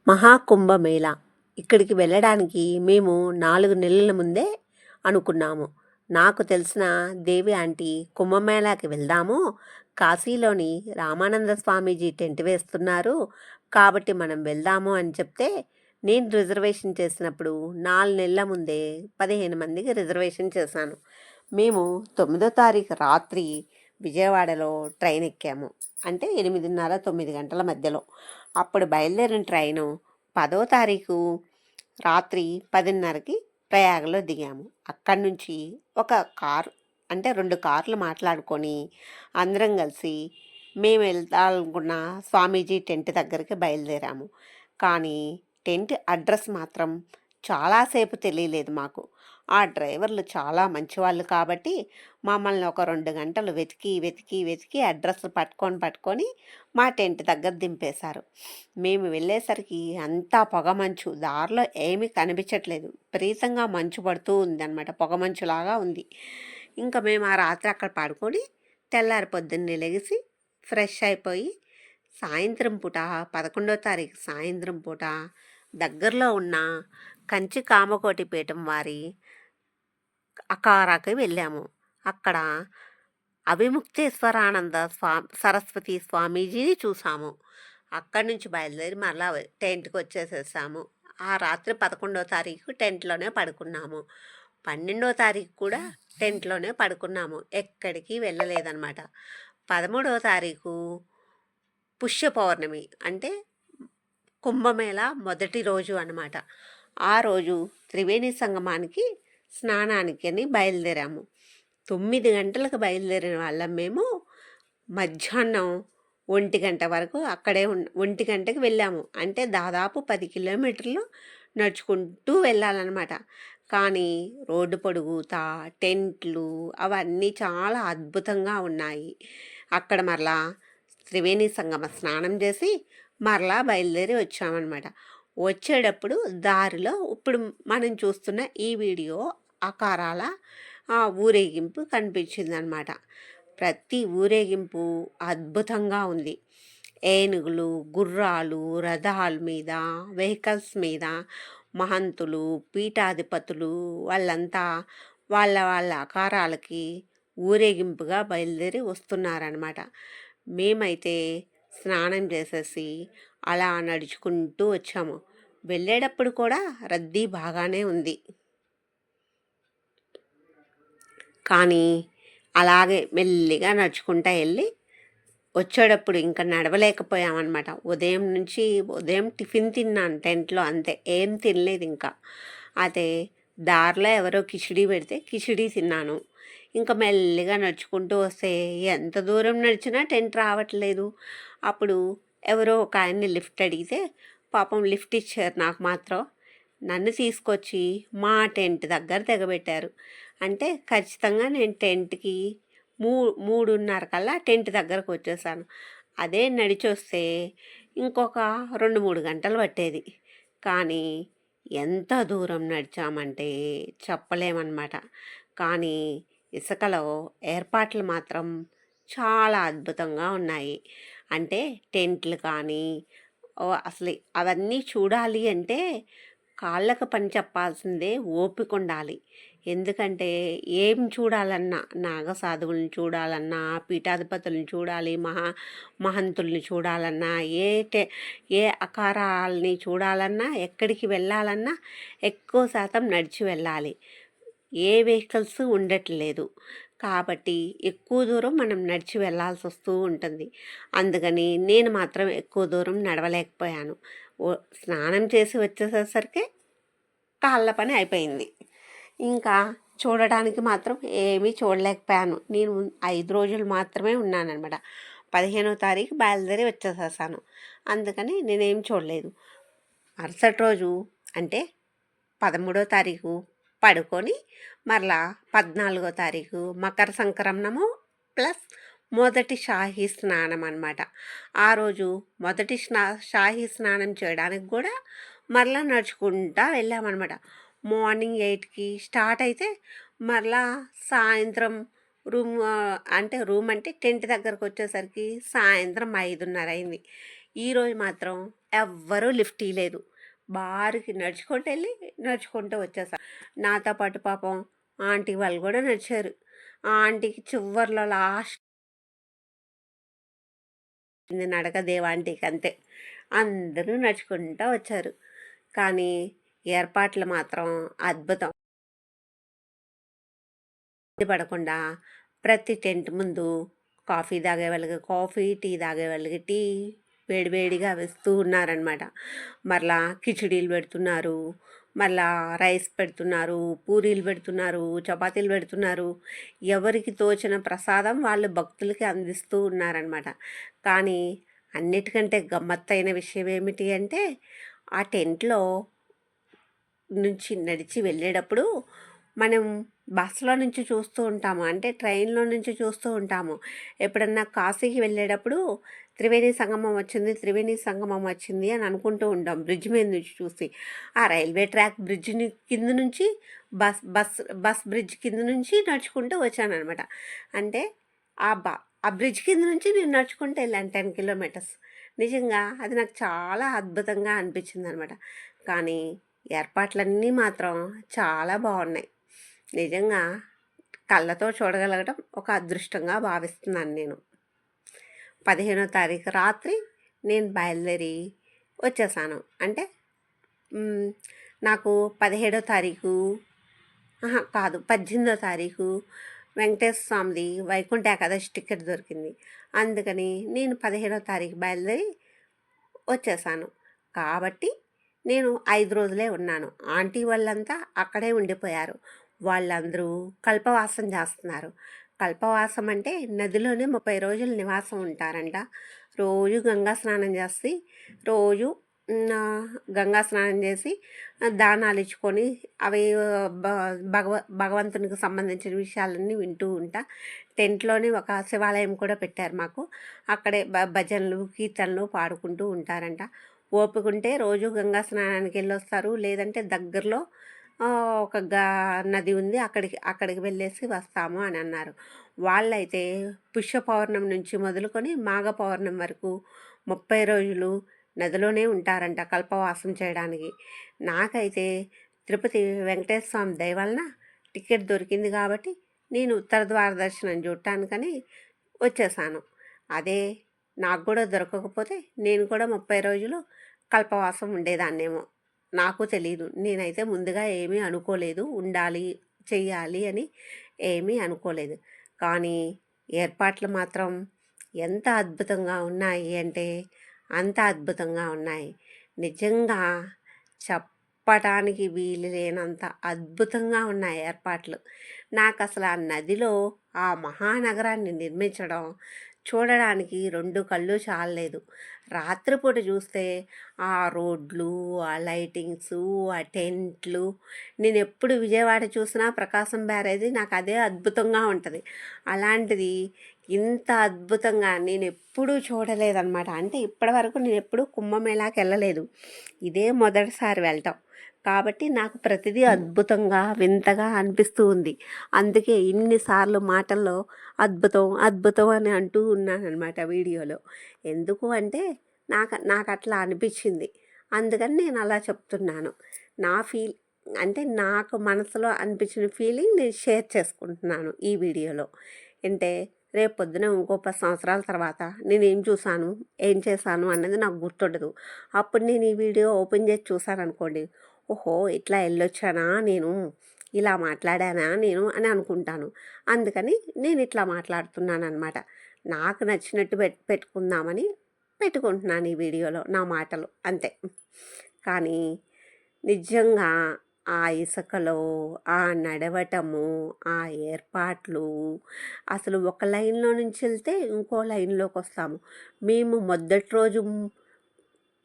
మహాకుంభమేళా ఇక్కడికి వెళ్ళడానికి మేము 4 నెలల ముందే అనుకున్నాము. నాకు తెలిసిన దేవి ఆంటీ కుంభమేళాకి వెళ్దాము, కాశీలోని రామానంద స్వామీజీ టెంట్ వేస్తున్నారు కాబట్టి మనం వెళ్దాము అని చెప్తే, నేను రిజర్వేషన్ చేసినప్పుడు 4 నెలల ముందే 15 మందికి రిజర్వేషన్ చేశాను. మేము 9వ తారీఖు రాత్రి విజయవాడలో ట్రైన్ ఎక్కాము. అంటే 8:30, 9 గంటల మధ్యలో. అప్పుడు బయలుదేరిన ట్రైను 10వ తారీఖు రాత్రి 10:30కి ప్రయాగలో దిగాము. అక్కడి నుంచి ఒక కారు, అంటే 2 కార్లు మాట్లాడుకొని అందరం కలిసి మేము వెళ్తాలనుకున్న స్వామీజీ టెంట్ దగ్గరికి బయలుదేరాము. కానీ టెంట్ అడ్రస్ మాత్రం చాలాసేపు తెలియలేదు మాకు. ఆ డ్రైవర్లు చాలా మంచివాళ్ళు కాబట్టి మమ్మల్ని ఒక 2 గంటలు వెతికి వెతికి వెతికి అడ్రస్ పట్టుకొని మా టెంట్ దగ్గర దింపేశారు. మేము వెళ్ళేసరికి అంతా పొగమంచు, దారిలో ఏమీ కనిపించట్లేదు, విపరీతంగా మంచు పడుతూ ఉందన్నమాట, పొగమంచులాగా ఉంది. ఇంకా మేము ఆ రాత్రి అక్కడ పడుకొని తెల్లారి పొద్దున్నే లెగిసి ఫ్రెష్ అయిపోయి సాయంత్రం పూట 11వ తారీఖు సాయంత్రం పూట దగ్గరలో ఉన్న కంచి కామకోటి పీఠం వారి అకారాకి వెళ్ళాము. అక్కడ అవిముక్తేశ్వరానంద సరస్వతి స్వామీజీని చూసాము. అక్కడి నుంచి బయలుదేరి మళ్ళా టెంట్కి వచ్చేసేసాము. ఆ రాత్రి 11వ తారీఖు టెంట్లోనే పడుకున్నాము. 12వ తారీఖు కూడా టెంట్లోనే పడుకున్నాము, ఎక్కడికి వెళ్ళలేదన్నమాట. 13వ తారీఖు పుష్య పౌర్ణమి, అంటే కుంభమేళ మొదటి రోజు అన్నమాట. ఆ రోజు త్రివేణి సంగమానికి స్నానానికి అని బయలుదేరాము. 9 గంటలకు బయలుదేరిన వాళ్ళం మేము. మధ్యాహ్నం 1 గంట వరకు అక్కడే 1 గంటకి వెళ్ళాము. అంటే దాదాపు 10 కిలోమీటర్లు నడుచుకుంటూ వెళ్ళాలన్నమాట. కానీ రోడ్డు పొడుగుతా టెంట్లు అవన్నీ చాలా అద్భుతంగా ఉన్నాయి. అక్కడ మరలా త్రివేణి సంగమ స్నానం చేసి మరలా బయలుదేరి వచ్చామన్నమాట. వచ్చేటప్పుడు దారిలో ఇప్పుడు మనం చూస్తున్న ఈ వీడియో ఆకారాల ఊరేగింపు కనిపించిందనమాట. ప్రతి ఊరేగింపు అద్భుతంగా ఉంది. ఏనుగులు, గుర్రాలు, రథాల మీద, వెహికల్స్ మీద మహంతులు, పీఠాధిపతులు వాళ్ళంతా వాళ్ళ వాళ్ళ ఆకారాలకి ఊరేగింపుగా బయలుదేరి వస్తున్నారనమాట. మేమైతే స్నానం చేసేసి అలా నడుచుకుంటూ వచ్చాము. వెళ్ళేటప్పుడు కూడా రద్దీ బాగానే ఉంది. కానీ అలాగే మెల్లిగా నడుచుకుంటూ వెళ్ళి వచ్చేటప్పుడు ఇంకా నడవలేకపోయామన్నమాట. ఉదయం టిఫిన్ తిన్నాను టెంట్లో, అంతే, ఏం తినలేదు ఇంకా. అదే దారిలో ఎవరో కిచిడి పెడితే కిచిడి తిన్నాను. ఇంకా మెల్లిగా నడుచుకుంటూ వస్తే ఎంత దూరం నడిచినా టెంట్ రావట్లేదు. అప్పుడు ఎవరో ఒక ఆయన్ని లిఫ్ట్ అడిగితే పాపం లిఫ్ట్ ఇచ్చారు. నాకు మాత్రం నన్ను తీసుకొచ్చి మా టెంట్ దగ్గర దిగబెట్టారు. అంటే ఖచ్చితంగా నేను టెంట్కి 3:30 కల్లా టెంట్ దగ్గరకు వచ్చేసాను. అదే నడిచొస్తే ఇంకొక 2-3 గంటలు పట్టేది. కానీ ఎంత దూరం నడిచామంటే చెప్పలేమన్నమాట. కానీ ఇసుకలో ఏర్పాట్లు మాత్రం చాలా అద్భుతంగా ఉన్నాయి. అంటే టెంట్లు కానీ అసలు అవన్నీ చూడాలి అంటే కాళ్ళకు పని చెప్పాల్సిందే, ఓపిక ఉండాలి. ఎందుకంటే ఏం చూడాలన్నా, నాగసాధువులను చూడాలన్నా, పీఠాధిపతులను చూడాలి, మహంతుల్ని చూడాలన్నా, ఏ ఆకారాలని చూడాలన్నా, ఎక్కడికి వెళ్ళాలన్నా ఎక్కువ శాతం నడిచి వెళ్ళాలి. ఏ వెహికల్స్ ఉండట్లేదు కాబట్టి ఎక్కువ దూరం మనం నడిచి వెళ్ళాల్సి వస్తూ ఉంటుంది. అందుకని నేను మాత్రం ఎక్కువ దూరం నడవలేకపోయాను. స్నానం చేసి వచ్చేసేసరికి కాళ్ళ పని అయిపోయింది. ఇంకా చూడడానికి మాత్రం ఏమీ చూడలేకపోయాను. నేను 5 రోజులు మాత్రమే ఉన్నానన్నమాట. 15వ తారీఖు బయలుదేరి వచ్చేసేసాను. అందుకని నేనేం చూడలేదు. మరుసటి రోజు అంటే 13వ తారీఖు పడుకొని మరలా 14వ తారీఖు మకర సంక్రమణము ప్లస్ మొదటి షాహీ స్నానం అన్నమాట. ఆ రోజు మొదటి షాహీ స్నానం చేయడానికి కూడా మరలా నడుచుకుంటా వెళ్ళామన్నమాట. మార్నింగ్ 8కి స్టార్ట్ అయితే మరలా సాయంత్రం రూమ్ అంటే టెంట్ దగ్గరకు వచ్చేసరికి సాయంత్రం 5:30 అయింది. ఈరోజు మాత్రం ఎవ్వరూ లిఫ్ట్ ఇయ్యలేదు. బారుకి నడుచుకుంటూ వెళ్ళి నడుచుకుంటూ వచ్చేసా. నాతో పాటు పాపం ఆంటీ వాళ్ళు కూడా నడిచారు. ఆ ఆంటీకి చివర్లో లాస్ట్ నడక దేవాంటీకి అంతే. అందరూ నడుచుకుంటూ వచ్చారు. కానీ ఏర్పాట్లు మాత్రం అద్భుతం. పడకుండా ప్రతి టెంట్ ముందు కాఫీ తాగే వాళ్ళకి కాఫీ, టీ తాగే వాళ్ళకి టీ వేడివేడిగా వేస్తూ ఉన్నారనమాట. మరలా కిచిడీలు పెడుతున్నారు, మళ్ళా రైస్ పెడుతున్నారు, పూరీలు పెడుతున్నారు, చపాతీలు పెడుతున్నారు. ఎవరికి తోచిన ప్రసాదం వాళ్ళు భక్తులకి అందిస్తూ ఉన్నారనమాట. కానీ అన్నిటికంటే గమ్మత్తైన విషయం ఏమిటి అంటే ఆ టెంట్లో నుంచి నడిచి వెళ్ళేటప్పుడు మనం బస్సులో నుంచి చూస్తూ ఉంటాము, అంటే ట్రైన్లో నుంచి చూస్తూ ఉంటాము. ఎప్పుడన్నా కాశీకి వెళ్ళేటప్పుడు త్రివేణి సంగమం వచ్చింది, త్రివేణి సంగమం వచ్చింది అని అనుకుంటూ ఉంటాం బ్రిడ్జ్ మీద నుంచి చూసి. ఆ రైల్వే ట్రాక్ బ్రిడ్జ్ని కింద నుంచి బస్ బస్ బస్ బ్రిడ్జ్ కింద నుంచి నడుచుకుంటూ వచ్చానమాట. అంటే ఆ బ్రిడ్జ్ కింద నుంచి నేను నడుచుకుంటూ వెళ్ళాను 10 కిలోమీటర్స్. నిజంగా అది నాకు చాలా అద్భుతంగా అనిపించింది అనమాట. కానీ ఏర్పాట్లన్నీ మాత్రం చాలా బాగున్నాయి. నిజంగా కళ్ళతో చూడగలగడం ఒక అదృష్టంగా భావిస్తున్నాను నేను. 15వ తారీఖు రాత్రి నేను బయలుదేరి వచ్చేసాను. అంటే నాకు 17వ తారీఖు కాదు 18వ తారీఖు వెంకటేశ్వర స్వామిది వైకుంఠ ఏకాదశి టికెట్ దొరికింది. అందుకని నేను 15వ తారీఖు బయలుదేరి వచ్చేసాను. కాబట్టి నేను 5 రోజులే ఉన్నాను. ఆంటీ వాళ్ళంతా అక్కడే ఉండిపోయారు. వాళ్ళందరూ కల్పవాసం చేస్తున్నారు. కల్పవాసం అంటే నదిలోనే 30 రోజులు నివాసం ఉంటారంట. రోజు గంగా స్నానం చేసి రోజు గంగా స్నానం చేసి దానాలు ఇచ్చుకొని అవి భగవంతునికి సంబంధించిన విషయాలన్నీ వింటూ ఉంటా. టెంట్లోనే ఒక శివాలయం కూడా పెట్టారు మాకు. అక్కడే భజనలు కీర్తనలు పాడుకుంటూ ఉంటారంట. ఓపిక ఉంటే రోజు గంగా స్నానానికి వెళ్ళొస్తారు. లేదంటే దగ్గరలో ఒక నది ఉంది, అక్కడికి వెళ్ళేసి వస్తాము అని అన్నారు. వాళ్ళైతే పుష్య పౌర్ణమి నుంచి మొదలుకొని మాఘ పౌర్ణమి వరకు 30 రోజులు నదిలోనే ఉంటారంట కల్పవాసం చేయడానికి. నాకైతే తిరుపతి వెంకటేశ్వర స్వామి దయ వలన టికెట్ దొరికింది కాబట్టి నేను ఉత్తర ద్వార దర్శనం చూడటానికని వచ్చేసాను. అదే నాకు కూడా దొరకకపోతే నేను కూడా 30 రోజులు కల్పవాసం ఉండేదాన్నేమో. నాకు తెలీదు. నేనైతే ముందుగా ఏమీ అనుకోలేదు, ఉండాలి చెయ్యాలి అని ఏమీ అనుకోలేదు. కానీ ఏర్పాట్లు మాత్రం ఎంత అద్భుతంగా ఉన్నాయి అంటే అంత అద్భుతంగా ఉన్నాయి. నిజంగా చెప్పటానికి వీలు లేనంత అద్భుతంగా ఉన్నాయి ఏర్పాట్లు. నాకు అసలు ఆ నదిలో ఆ మహానగరాన్ని నిర్మించడం చూడడానికి 2 కళ్ళు చాలలేదు. రాత్రిపూట చూస్తే ఆ రోడ్లు, ఆ లైటింగ్సు, ఆ టెంట్లు, నేను ఎప్పుడు విజయవాడ చూసినా ప్రకాశం బ్యారేజీ నాకు అదే అద్భుతంగా ఉంటుంది. అలాంటిది ఇంత అద్భుతంగా నేను ఎప్పుడూ చూడలేదన్నమాట. అంటే ఇప్పటివరకు నేను ఎప్పుడూ కుంభమేళాకి వెళ్ళలేదు. ఇదే మొదటిసారి వెళ్ళటం. కాబట్టి నాకు ప్రతిదీ అద్భుతంగా వింతగా అనిపిస్తూ ఉంది. అందుకే ఇన్నిసార్లు మాటల్లో అద్భుతం అద్భుతం అని అంటూ ఉన్నానన్నమాట వీడియోలో. ఎందుకు అంటే నాకు అట్లా అనిపించింది. అందుకని నేను అలా చెప్తున్నాను. నా అంటే నాకు మనసులో అనిపించిన ఫీలింగ్ నేను షేర్ చేసుకుంటున్నాను ఈ వీడియోలో. అంటే రేపు పొద్దున ఇంకో 10 సంవత్సరాల తర్వాత నేను ఏం చూశాను, ఏం చేశాను అన్నది నాకు గుర్తుండదు. అప్పుడు నేను ఈ వీడియో ఓపెన్ చేసి చూశాను అనుకోండి, ఓహో ఇట్లా వెళ్ళొచ్చానా నేను, ఇలా మాట్లాడానా నేను అని అనుకుంటాను. అందుకని నేను ఇట్లా మాట్లాడుతున్నాను అనమాట. నాకు నచ్చినట్టు పెట్టుకుందామని పెట్టుకుంటున్నాను ఈ వీడియోలో నా మాటలు అంతే. కానీ నిజంగా ఆ ఇసుకలో ఆ నడవటము, ఆ ఏర్పాట్లు, అసలు ఒక లైన్లో నుంచి వెళ్తే ఇంకో లైన్లోకి వస్తాము. మేము మొదటి రోజు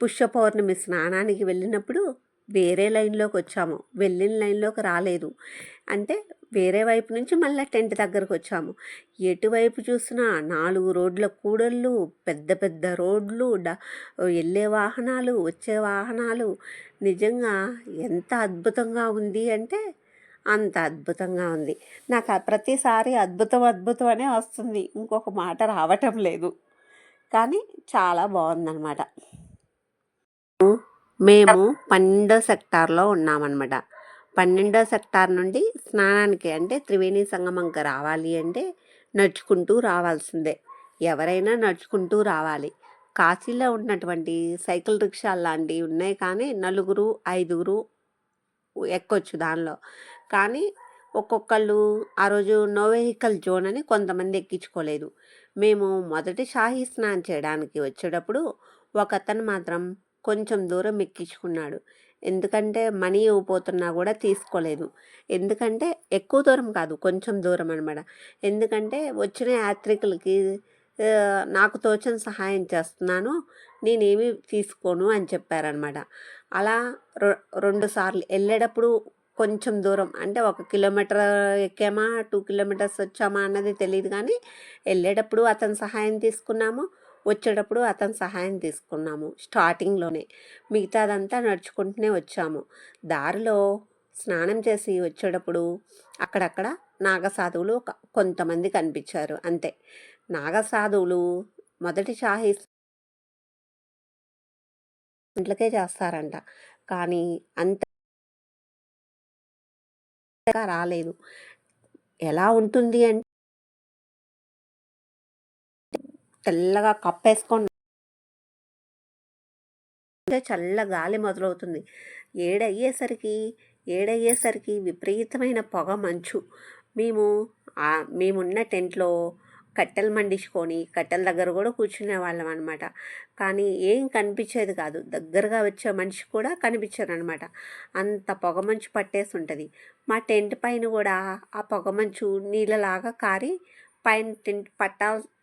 పుష్య పౌర్ణమి స్నానానికి వెళ్ళినప్పుడు వేరే లైన్లోకి వచ్చాము, వెళ్ళిన లైన్లోకి రాలేదు. అంటే వేరే వైపు నుంచి మళ్ళీ టెంట్ దగ్గరకు వచ్చాము. ఎటువైపు చూసినా 4 రోడ్ల కూడళ్ళు, పెద్ద పెద్ద రోడ్లు, వెళ్ళే వాహనాలు, వచ్చే వాహనాలు. నిజంగా ఎంత అద్భుతంగా ఉంది అంటే అంత అద్భుతంగా ఉంది. నాకు ప్రతిసారి అద్భుతం అద్భుతం అనే వస్తుంది, ఇంకొక మాట రావటం లేదు. కానీ చాలా బాగుందన్నమాట. మేము 12వ సెక్టార్లో ఉన్నామన్నమాట. 12వ సెక్టార్ నుండి స్నానానికి అంటే త్రివేణి సంగమంకి రావాలి అంటే నడుచుకుంటూ రావాల్సిందే. ఎవరైనా నడుచుకుంటూ రావాలి. కాశీలో ఉన్నటువంటి సైకిల్ రిక్షాలు లాంటివి ఉన్నాయి, కానీ నలుగురు 5గురు ఎక్కొచ్చు దానిలో. కానీ ఒక్కొక్కళ్ళు ఆ రోజు నో వెహికల్ జోన్ అని కొంతమంది ఎక్కించుకోలేదు. మేము మొదటి షాహీ స్నానం చేయడానికి వచ్చేటప్పుడు ఒకతను మాత్రం కొంచెం దూరం ఎక్కించుకున్నాడు. ఎందుకంటే మనీ ఇవ్వబోతున్నా కూడా తీసుకోలేదు. ఎందుకంటే ఎక్కువ దూరం కాదు, కొంచెం దూరం అనమాట. ఎందుకంటే వచ్చిన యాత్రికులకి నాకు తోచిన సహాయం చేస్తున్నాను, నేనేమి తీసుకోను అని చెప్పారనమాట. అలా 2 సార్లు వెళ్ళేటప్పుడు కొంచెం దూరం అంటే 1 కిలోమీటర్ ఎక్కామా 2 కిలోమీటర్స్ వచ్చామా అన్నది తెలియదు, కానీ వెళ్ళేటప్పుడు అతని సహాయం తీసుకున్నాము, వచ్చేటప్పుడు అతని సహాయం తీసుకున్నాము స్టార్టింగ్లోనే. మిగతాదంతా నడుచుకుంటూనే వచ్చాము. దారిలో స్నానం చేసి వచ్చేటప్పుడు అక్కడక్కడ నాగసాధువులు కొంతమంది కనిపించారు అంతే. నాగసాధువులు మొదటి షాహీ ఇంట్లకే చేస్తారంట, కానీ అంత రాలేదు. ఎలా ఉంటుంది అంటే తెల్లగా కప్పేసుకొని చల్ల గాలి మొదలవుతుంది. ఏడయ్యేసరికి విపరీతమైన పొగ మంచు. మేమున్న టెంట్లో కట్టెలు మండించుకొని కట్టెల దగ్గర కూడా కూర్చునేవాళ్ళం అనమాట. కానీ ఏం కనిపించేది కాదు. దగ్గరగా వచ్చే మనిషి కూడా కనిపించరనమాట. అంత పొగ మంచు పట్టేసి ఉంటుంది. మా టెంట్ పైన కూడా ఆ పొగ మంచు నీళ్ళలాగా కారి పైన టెంట్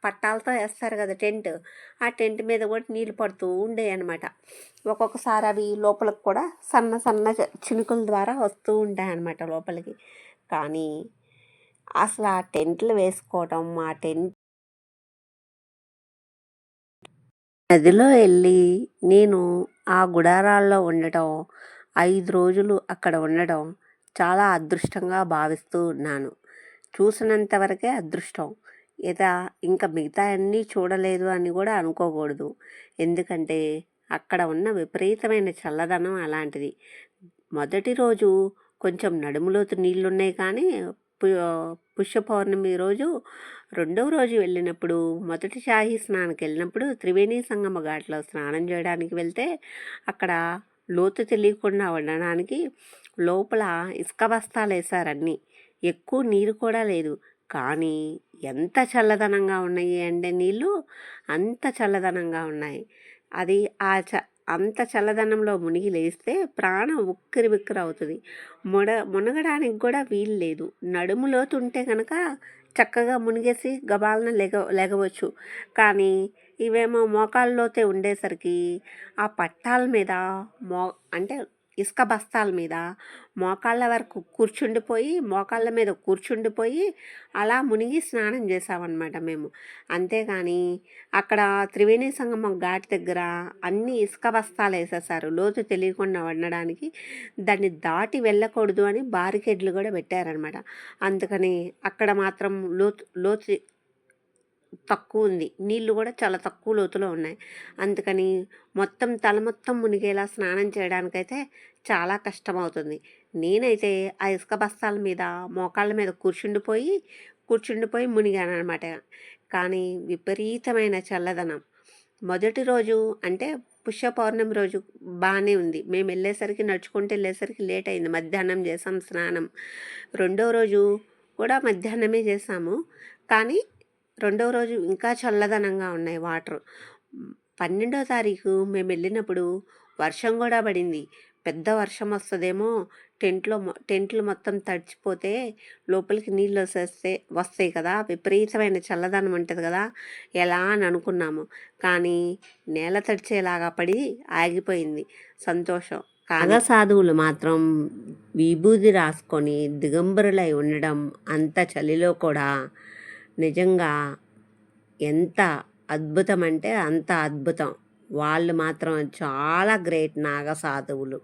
పట్టాలతో వేస్తారు కదా టెంట్, ఆ టెంట్ మీద కూడా నీళ్ళు పడుతూ ఉండేవి అనమాట. ఒక్కొక్కసారి అవి లోపలికి కూడా సన్న సన్న చినుకుల ద్వారా వస్తూ ఉంటాయి అన్నమాట లోపలికి. కానీ అసలు ఆ టెంట్లు వేసుకోవటం, ఆ టెంట్ నదిలో వెళ్ళి నేను ఆ గుడారాల్లో ఉండటం, 5 రోజులు అక్కడ ఉండటం చాలా అదృష్టంగా భావిస్తూ ఉన్నాను. చూసినంత వరకే అదృష్టం. ఇంకా మిగతా అన్నీ చూడలేదు అని కూడా అనుకోకూడదు. ఎందుకంటే అక్కడ ఉన్న విపరీతమైన చల్లదనం అలాంటిది. మొదటి రోజు కొంచెం నడుములోతు నీళ్ళున్నాయి, కానీ పుష్య పౌర్ణమి రోజు రెండవ రోజు వెళ్ళినప్పుడు మొదటి షాహీ స్నానానికి వెళ్ళినప్పుడు త్రివేణి సంగమ ఘాట్లో స్నానం చేయడానికి వెళ్తే అక్కడ లోతు తెలియకుండా ఉండడానికి లోపల ఇసుక బస్తాలు వేశారన్నీ. ఎక్కువ నీరు కూడా లేదు, కానీ ఎంత చల్లదనంగా ఉన్నాయి అంటే నీళ్ళు అంత చల్లదనంగా ఉన్నాయి. అది అంత చల్లదనంలో మునిగి లేస్తే ప్రాణం ఉక్కిరి బిక్కిరి అవుతుంది. మునగడానికి కూడా వీలు లేదు. నడుము లోతు ఉంటే కనుక చక్కగా మునిగేసి గబాలన లెగవచ్చు. కానీ ఇవేమో మోకాళ్ళ లోతే ఉండేసరికి ఆ పట్టాల మీద అంటే ఇసుక బస్తాల మీద మోకాళ్ళ వరకు మోకాళ్ళ మీద కూర్చుండిపోయి అలా మునిగి స్నానం చేసామన్నమాట మేము. అంతేగాని అక్కడ త్రివేణి సంగమం ఘాట్ దగ్గర అన్ని ఇసుక బస్తాలు వేసేసారు లోతు తెలియకుండా వండడానికి. దాన్ని దాటి వెళ్ళకూడదు అని బారికేడ్లు కూడా పెట్టారనమాట. అందుకని అక్కడ మాత్రం లోతు తక్కువ ఉంది, నీళ్ళు కూడా చాలా తక్కువ లోతులో ఉన్నాయి. అందుకని తల మొత్తం మునిగేలా స్నానం చేయడానికైతే చాలా కష్టమవుతుంది. నేనైతే ఆ ఇసుక బస్తాల మీద మోకాళ్ళ మీద కూర్చుండిపోయి మునిగాను అనమాట. కానీ విపరీతమైన చల్లదనం. మొదటి రోజు అంటే పుష్య పౌర్ణమి రోజు బాగానే ఉంది. మేము నడుచుకుంటూ వెళ్ళేసరికి లేట్ అయింది. మధ్యాహ్నం చేసాం స్నానం. రెండో రోజు కూడా మధ్యాహ్నమే చేసాము, కానీ రెండవ రోజు ఇంకా చల్లదనంగా ఉన్నాయి వాటర్. 12వ తారీఖు మేము వెళ్ళినప్పుడు వర్షం కూడా పడింది. పెద్ద వర్షం వస్తుందేమో, టెంట్లు మొత్తం తడిచిపోతే లోపలికి నీళ్ళు వస్తాయి కదా, విపరీతమైన చల్లదనం ఉంటుంది కదా, ఎలా అని అనుకున్నాము. కానీ నేల తడిచేలాగా పడి ఆగిపోయింది. సంతోషం. కాగా సాధువులు మాత్రం విభూది రాసుకొని దిగంబరులై ఉండడం అంత చలిలో కూడా నిజంగా ఎంత అద్భుతం అంటే అంత అద్భుతం. వాళ్ళు మాత్రం చాలా గ్రేట్ నాగ సాధువులు.